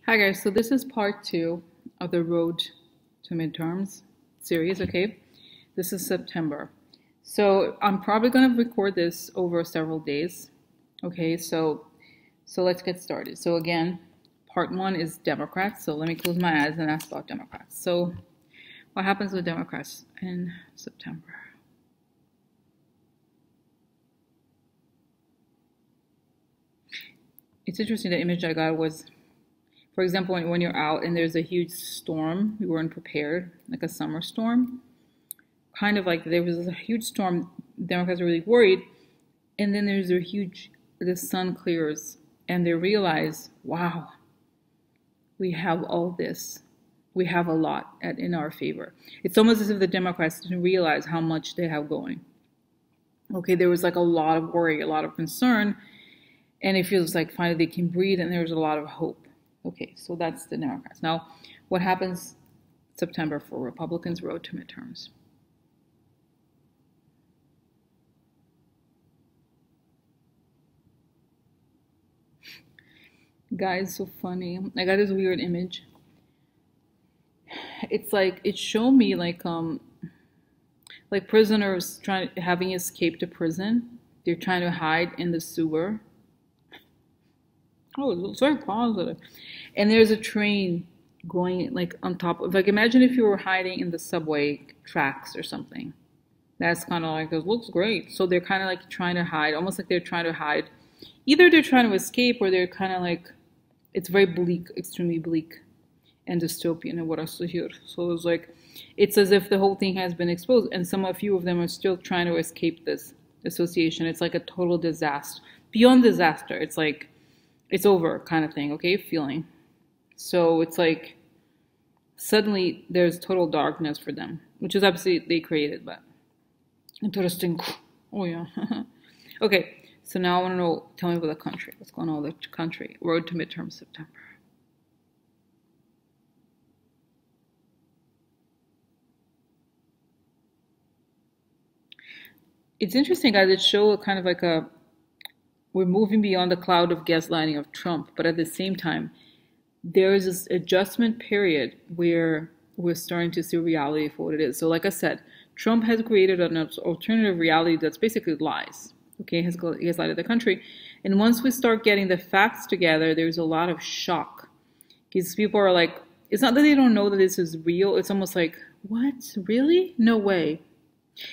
Hi guys, so this is part 2 of the Road to Midterms series, okay? This is September. So I'm probably going to record this over several days, okay? So let's get started. So again, part 1 is Democrats. So let me close my eyes and ask about Democrats. So what happens with Democrats in September? It's interesting, the image I got was, for example, when you're out and there's a huge storm, we weren't prepared, like a summer storm. Kind of like there was a huge storm, Democrats are really worried, and then the sun clears, and they realize, wow, we have all this. We have a lot in our favor. It's almost as if the Democrats didn't realize how much they have going. Okay, there was like a lot of worry, a lot of concern, and it feels like finally they can breathe, and there's a lot of hope. Okay, so that's the Democrats. Now, what happens September for Republicans' road to midterms? Guys, so funny. I got this weird image. It's like it showed me like prisoners having escaped to prison. They're trying to hide in the sewer. Oh, it's very positive. And there's a train going like on top of, like, imagine if you were hiding in the subway tracks or something. That's kind of like, it looks great. So they're kind of like trying to hide, almost like they're trying to hide. Either they're trying to escape or they're kind of like, it's very bleak, extremely bleak and dystopian and what else to hear. So it's like, it's as if the whole thing has been exposed and a few of them are still trying to escape this association. It's like a total disaster. Beyond disaster, it's like, it's over kind of thing, okay, feeling. So it's like suddenly there's total darkness for them, which is obviously they created, but interesting. Oh yeah. Okay, so now I want to know, tell me about the country. What's going on with the country? Road to midterm September. It's interesting, guys. It shows kind of like we're moving beyond the cloud of gaslighting of Trump, but at the same time, there is this adjustment period where we're starting to see reality for what it is. So like I said, Trump has created an alternative reality that's basically lies. Okay, he has lied to the country. And once we start getting the facts together, there's a lot of shock. Because people are like, it's not that they don't know that this is real. It's almost like, what? Really? No way.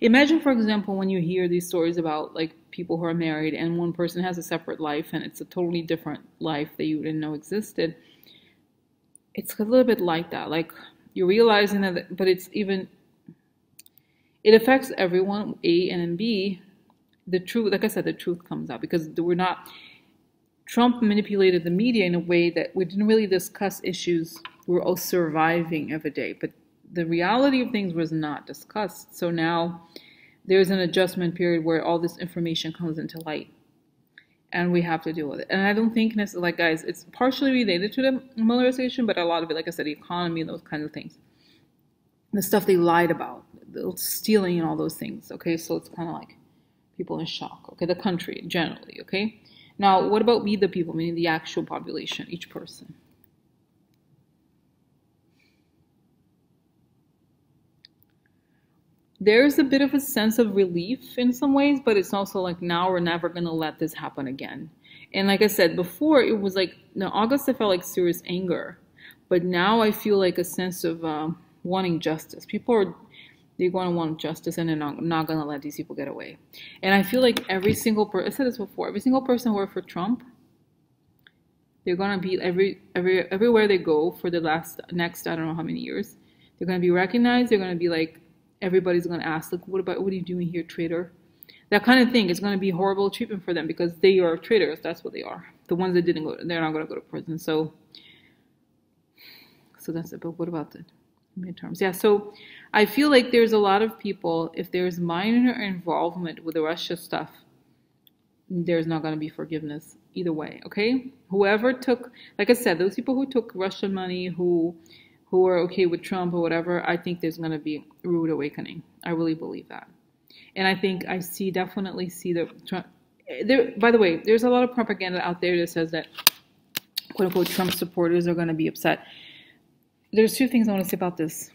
Imagine, for example, when you hear these stories about like people who are married and one person has a separate life and it's a totally different life that you didn't know existed. It's a little bit like that. Like you're realizing that, but it affects everyone, A, and then B. The truth, like I said, the truth comes out because Trump manipulated the media in a way that we didn't really discuss issues. We're all surviving every day, but the reality of things was not discussed. So now there's an adjustment period where all this information comes into light and we have to deal with it. And I don't think necessarily, like, guys, it's partially related to the militarization, but a lot of it, like I said, the economy and those kinds of things. The stuff they lied about, the stealing and all those things, okay? So it's kind of like people in shock, okay? The country generally, okay? Now, what about we the people, meaning the actual population, each person? There's a bit of a sense of relief in some ways, but it's also like now we're never going to let this happen again. And like I said before, it was like, in August I felt like serious anger, but now I feel like a sense of wanting justice. They're going to want justice and they're not going to let these people get away. And I feel like every single person, I said this before, every single person who worked for Trump, they're going to be everywhere they go for the next, I don't know how many years, they're going to be recognized. They're going to be like, everybody's going to ask, like, what are you doing here, traitor? That kind of thing is going to be horrible treatment for them because they are traitors. That's what they are. The ones that didn't go, they're not going to go to prison. So that's it. But what about the midterms? Yeah, so I feel like there's a lot of people, if there's minor involvement with the Russia stuff, there's not going to be forgiveness either way, okay? Whoever took, like I said, those people who took Russian money, who are okay with Trump or whatever, I think there's going to be a rude awakening. I really believe that. And I think I definitely see Trump. By the way, there's a lot of propaganda out there that says that quote unquote Trump supporters are going to be upset. There's two things I want to say about this.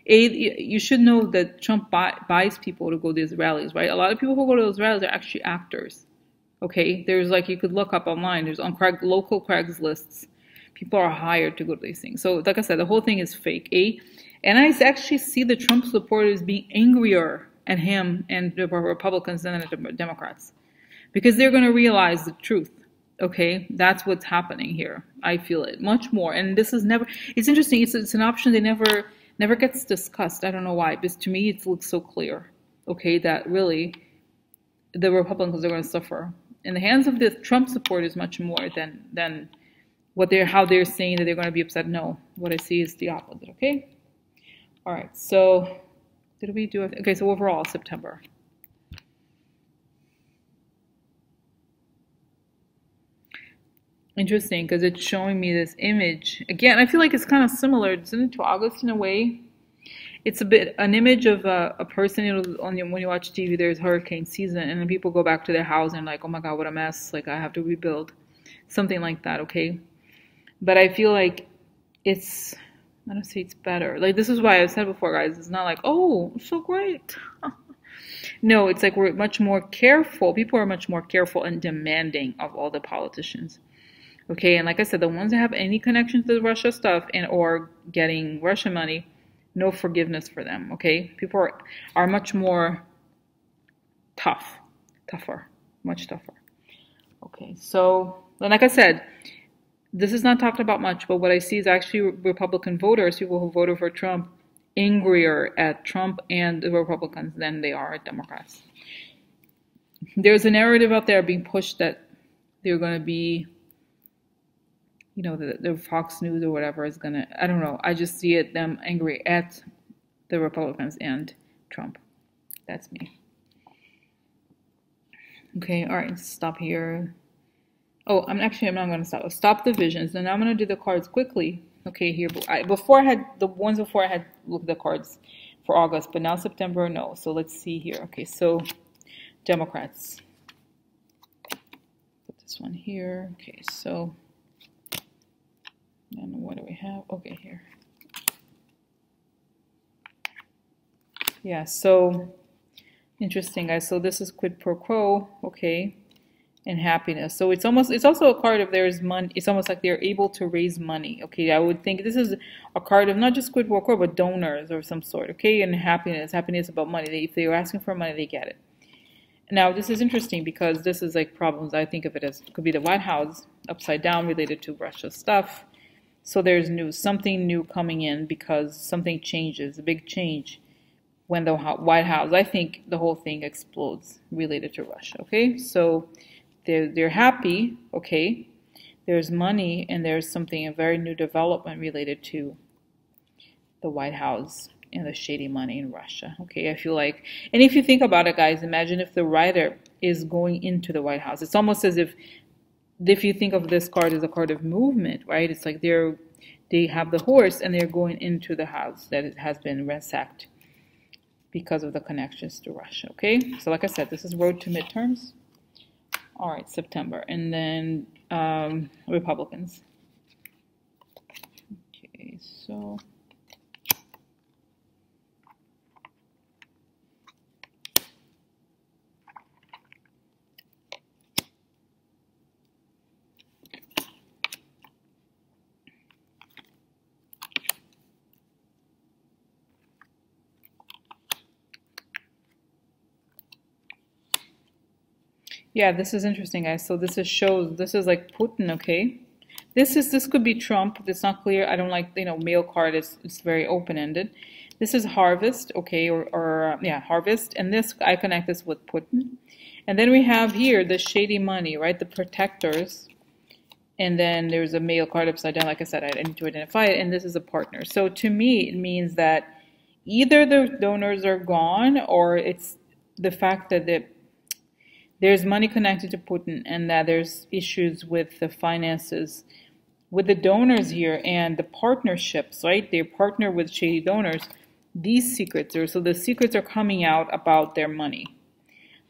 You should know that Trump buys people to go to these rallies, right? A lot of people who go to those rallies are actually actors. Okay, there's like, you could look up online, there's on local Craigslists, people are hired to go to these things. So like I said, the whole thing is fake, and I actually see the Trump supporters being angrier at him and the Republicans than the Democrats, because they're going to realize the truth. Okay, that's what's happening here. I feel it much more, and this is never. It's interesting. It's an option that never gets discussed. I don't know why, because to me it looks so clear. Okay, that really the Republicans are going to suffer in the hands of the Trump supporters much more than how they're saying that they're going to be upset. No, what I see is the opposite. Okay, all right. So did we do it? Okay, so overall September. Interesting, because it's showing me this image. Again, I feel like it's kind of similar, isn't it, to August in a way? It's a bit an image of a person, when you watch TV, there's hurricane season, and then people go back to their house and like, oh my God, what a mess. Like, I have to rebuild. Something like that, okay? But I feel like I don't say it's better. Like, this is why I've said before, guys, it's not like, oh, so great. No, it's like we're much more careful. People are much more careful and demanding of all the politicians. Okay, and like I said, the ones that have any connections to the Russia stuff or getting Russian money, no forgiveness for them. Okay, people are much more tougher, much tougher. Okay, so like I said, this is not talked about much, but what I see is actually Republican voters, people who voted for Trump, angrier at Trump and the Republicans than they are at Democrats. There's a narrative out there being pushed that they're going to be, the Fox News or whatever is going to, I don't know. I just see them angry at the Republicans and Trump. That's me. Okay, all right, stop here. Oh, I'm not going to stop. Stop the visions. And I'm going to do the cards quickly. Okay, here. Before I had looked at the cards for August, but now September, no. So let's see here. Okay, so Democrats. Put this one here. Okay, so. And what do we have? Okay, here. Yeah, so interesting, guys. So this is quid pro quo, okay, and happiness. So it's also a card of there's money. It's almost like they're able to raise money. Okay, I would think this is a card of not just quid pro quo, but donors of some sort. Okay, and happiness. Happiness about money. If they were asking for money, they get it. Now this is interesting because this is like problems. I think of it as could be the White House upside down related to Russia stuff. So there's something new coming in because something changes, a big change when the White House, I think the whole thing explodes related to Russia, okay? So they're happy, okay? There's money and there's a very new development related to the White House and the shady money in Russia, okay? I feel like, and if you think about it, guys, imagine if the writer is going into the White House. It's almost as if you think of this card as a card of movement, right? It's like they have the horse and they're going into the house that it has been ransacked because of the connections to Russia, okay? So like I said, this is road to midterms. All right, September. And then Republicans. Okay, so... Yeah, this is interesting, guys. So this is like Putin, okay? This could be Trump. It's not clear. I don't like, male card it's very open-ended. This is Harvest, okay, or Harvest. And this, I connect this with Putin. And then we have here the shady money, right? The protectors. And then there's a male card upside down. Like I said, I need to identify it. And this is a partner. So to me, it means that either the donors are gone or it's the fact that there's money connected to Putin and that there's issues with the finances with the donors here and the partnerships, right? They partner with shady donors. These secrets so the secrets are coming out about their money,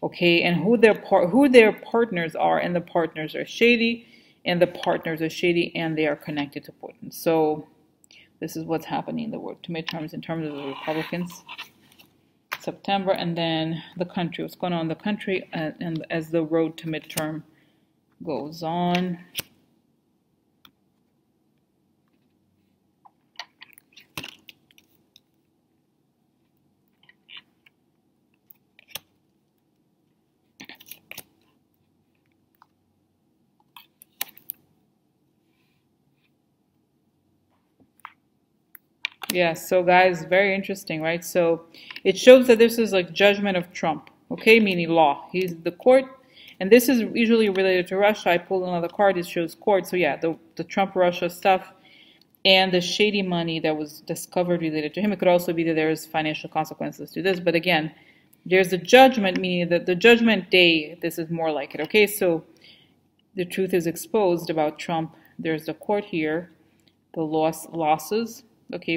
okay, and who their partners are, and the partners are shady, and the partners are shady and they are connected to Putin. So this is what's happening in the road to midterms in terms of the Republicans. September, and then the country, what's going on in the country, and as the road to midterm goes on. Yeah, so guys, very interesting, right? So it shows that this is like judgment of Trump, okay, meaning law. He's the court, and this is usually related to Russia. I pulled another card, it shows court. So yeah, the Trump-Russia stuff and the shady money that was discovered related to him. It could also be that there's financial consequences to this, but again, there's the judgment, meaning that the judgment day, this is more like it, okay? So the truth is exposed about Trump. There's the court here, the losses, okay,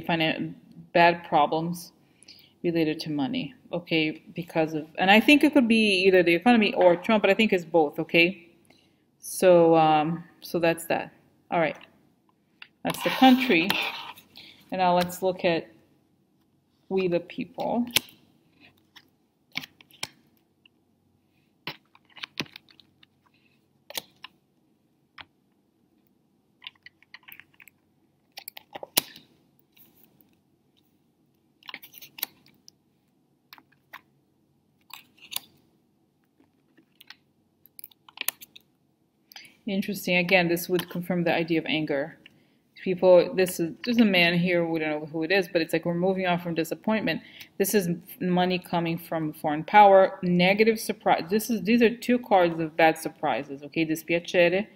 bad problems related to money, okay, because of, and I think it could be either the economy or Trump, but I think it's both, okay? So, so that's that. All right, that's the country. And now let's look at we the people. Interesting. Again, this would confirm the idea of anger. People, there's a man here, we don't know who it is, but it's like we're moving on from disappointment. This is money coming from foreign power, negative surprise. These are two cards of bad surprises, okay? Dispiacere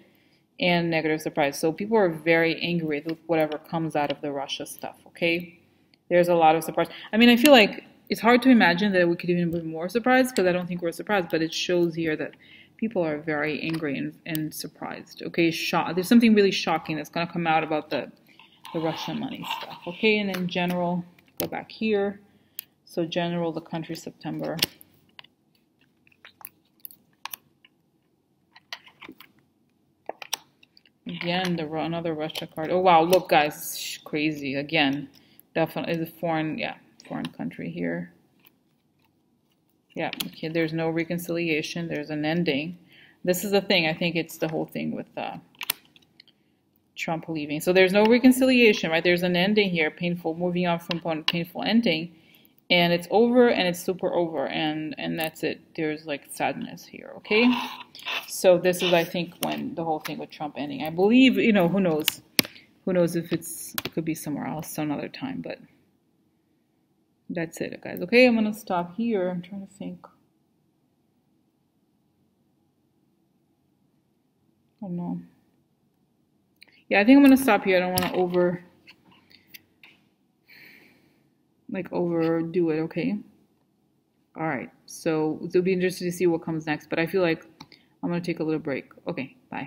and negative surprise. So people are very angry with whatever comes out of the Russia stuff, okay? There's a lot of surprise. I mean, I feel like it's hard to imagine that we could even be more surprised because I don't think we're surprised, but it shows here that people are very angry and surprised. Okay, there's something really shocking that's going to come out about the Russian money stuff. Okay, and in general, go back here. So general, the country, September. Again, another Russia card. Oh wow, look guys, crazy. Again, definitely is a foreign country here. Yeah, okay, there's no reconciliation, there's an ending. This is the thing, I think it's the whole thing with Trump leaving. So there's no reconciliation, right? There's an ending here, painful, moving on from one painful ending. And it's over, and it's super over, and that's it. There's like sadness here, okay? So this is, I think, when the whole thing with Trump ending. I believe, you know, who knows? Who knows if it could be somewhere else another time, but that's it, guys. Okay, I'm gonna stop here. I'm trying to think. I don't know. Yeah, I think I'm gonna stop here. I don't want to overdo it. Okay. All right. So it'll be interesting to see what comes next. But I feel like I'm gonna take a little break. Okay. Bye.